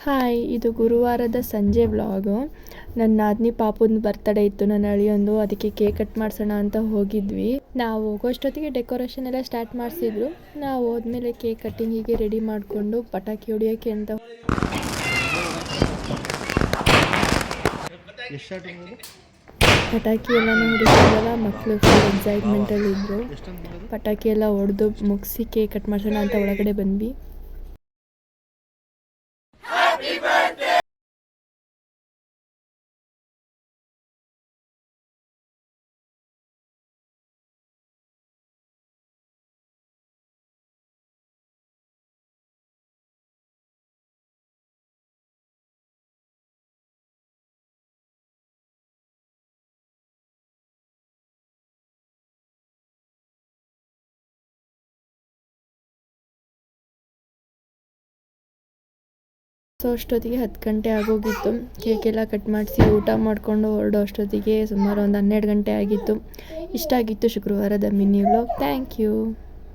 Hi, ಇದು ಗುರುವಾರದ ಸಂಜೆ vlog. ನನ್ನ ನಾದಿನಿ ಪಾಪುನ ಬರ್ತಡೇ ಇತ್ತು, ನನ್ನ ಅಳಿಯೊಂದು. ಅದಕ್ಕೆ ಕೇಕ್ ಕಟ್ ಮಾಡಿಸೋಣ ಅಂತ ಹೋಗಿದ್ವಿ. ನಾವು ಹೋಗೋಷ್ಟೊತ್ತಿಗೆ ಡೆಕೋರೇಷನ್ ಎಲ್ಲ ಸ್ಟಾರ್ಟ್ ಮಾಡಿಸಿದ್ರು. ನಾವು ಹೋದ್ಮೇಲೆ ಕೇಕ್ ಕಟ್ಟಿಂಗಿಗೆ ರೆಡಿ ಮಾಡಿಕೊಂಡು ಪಟಾಕಿ ಹೊಡಿಯೋಕ್ಕೆ ಅಂತ ಪಟಾಕಿ ಎಲ್ಲನೂ ಹೊಡಿಸಿದ್ವಲ್ಲ. ಮಕ್ಕಳು ಫುಲ್ ಎಕ್ಸೈಟ್ಮೆಂಟಲ್ಲಿದ್ದರು. ಪಟಾಕಿ ಎಲ್ಲ ಹೊಡೆದು ಮುಗಿಸಿ ಕೇಕ್ ಕಟ್ ಮಾಡಿಸೋಣ ಅಂತ ಒಳಗಡೆ ಬಂದ್ವಿ. ಸೊ ಅಷ್ಟೊತ್ತಿಗೆ 10 ಗಂಟೆ ಆಗೋಗಿತ್ತು. ಕೇಕ್ ಎಲ್ಲ ಕಟ್ ಮಾಡಿಸಿ ಊಟ ಮಾಡಿಕೊಂಡು ಹೊರಡೋ ಅಷ್ಟೊತ್ತಿಗೆ ಸುಮಾರು ಒಂದು 12 ಗಂಟೆ ಆಗಿತ್ತು. ಇಷ್ಟ ಆಗಿತ್ತು ಶುಕ್ರವಾರದ ಮಿನಿ ವ್ಲಾಗ್. Thank you.